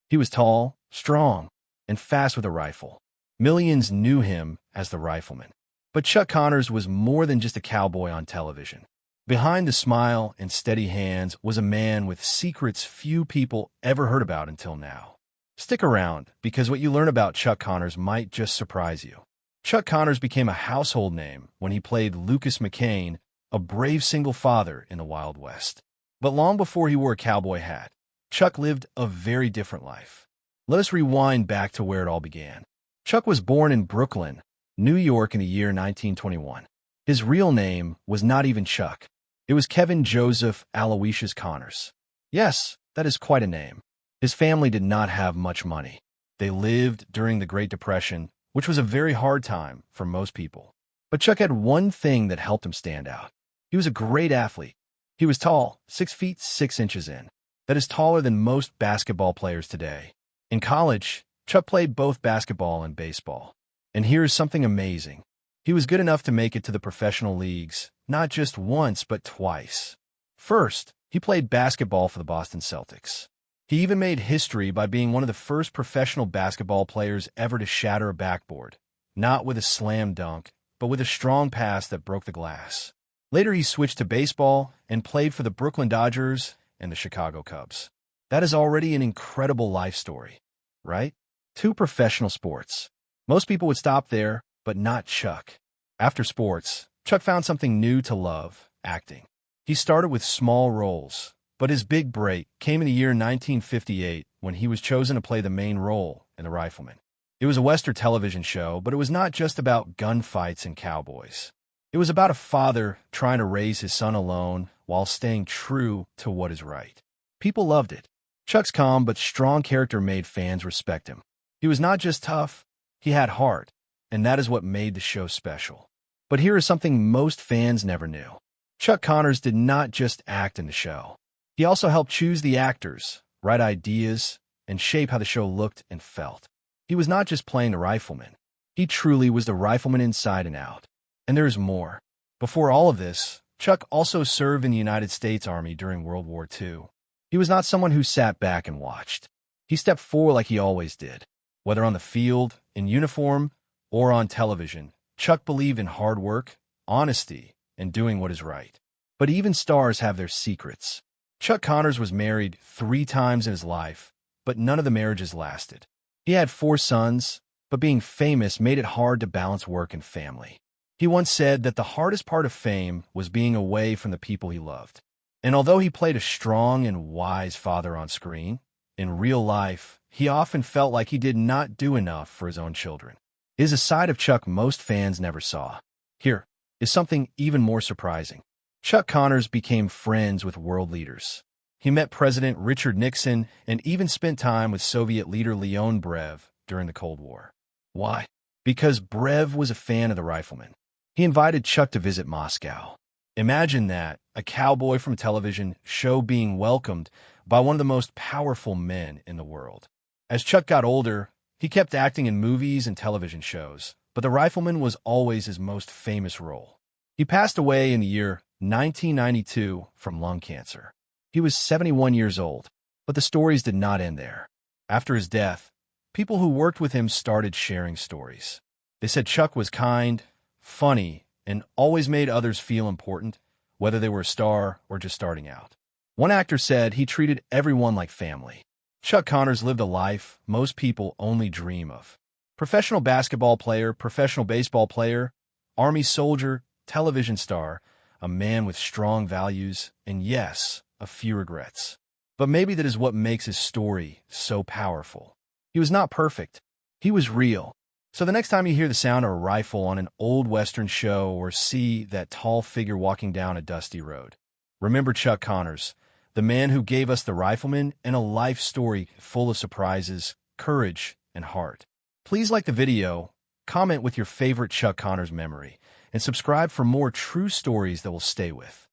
He was tall, strong, and fast with a rifle. Millions knew him as the Rifleman. But Chuck Connors was more than just a cowboy on television. Behind the smile and steady hands was a man with secrets few people ever heard about until now. Stick around, because what you learn about Chuck Connors might just surprise you. Chuck Connors became a household name when he played Lucas McCain, a brave single father in the Wild West. But long before he wore a cowboy hat, Chuck lived a very different life. Let us rewind back to where it all began. Chuck was born in Brooklyn, New York in the year 1921. His real name was not even Chuck. It was Kevin Joseph Aloysius Connors. Yes, that is quite a name. His family did not have much money. They lived during the Great Depression, which was a very hard time for most people. But Chuck had one thing that helped him stand out. He was a great athlete. He was tall, 6 feet 6 inches in. That is taller than most basketball players today. In college, Chuck played both basketball and baseball. And here's something amazing. He was good enough to make it to the professional leagues, not just once, but twice. First, he played basketball for the Boston Celtics. He even made history by being one of the first professional basketball players ever to shatter a backboard, not with a slam dunk, but with a strong pass that broke the glass. Later, he switched to baseball and played for the Brooklyn Dodgers and the Chicago Cubs. That is already an incredible life story, right? 2 professional sports. Most people would stop there, but not Chuck. After sports, Chuck found something new to love, acting. He started with small roles, but his big break came in the year 1958 when he was chosen to play the main role in The Rifleman. It was a Western television show, but it was not just about gunfights and cowboys. It was about a father trying to raise his son alone while staying true to what is right. People loved it. Chuck's calm but strong character made fans respect him. He was not just tough, he had heart, and that is what made the show special. But here is something most fans never knew. Chuck Connors did not just act in the show. He also helped choose the actors, write ideas, and shape how the show looked and felt. He was not just playing the Rifleman. He truly was the Rifleman inside and out. And there is more. Before all of this, Chuck also served in the United States Army during World War II. He was not someone who sat back and watched. He stepped forward like he always did. Whether on the field, in uniform, or on television, Chuck believed in hard work, honesty, and doing what is right. But even stars have their secrets. Chuck Connors was married 3 times in his life, but none of the marriages lasted. He had 4 sons, but being famous made it hard to balance work and family. He once said that the hardest part of fame was being away from the people he loved. And although he played a strong and wise father on screen, in real life, he often felt like he did not do enough for his own children. It is a side of Chuck most fans never saw. Here is something even more surprising. Chuck Connors became friends with world leaders. He met President Richard Nixon and even spent time with Soviet leader Leon Brezhnev during the Cold War. Why? Because Brezhnev was a fan of the Rifleman. He invited Chuck to visit Moscow. Imagine that, a cowboy from a television show being welcomed by one of the most powerful men in the world. As Chuck got older, he kept acting in movies and television shows, but the Rifleman was always his most famous role. He passed away in the year 1992 from lung cancer. He was 71 years old, but the stories did not end there. After his death, people who worked with him started sharing stories. They said Chuck was kind, funny, and always made others feel important, whether they were a star or just starting out. One actor said he treated everyone like family. Chuck Connors lived a life most people only dream of. Professional basketball player, professional baseball player, Army soldier, television star, a man with strong values, and yes, a few regrets. But maybe that is what makes his story so powerful. He was not perfect. He was real. So the next time you hear the sound of a rifle on an old Western show or see that tall figure walking down a dusty road, remember Chuck Connors, the man who gave us the Rifleman and a life story full of surprises, courage, and heart. Please like the video, comment with your favorite Chuck Connors memory, and subscribe for more true stories that will stay with.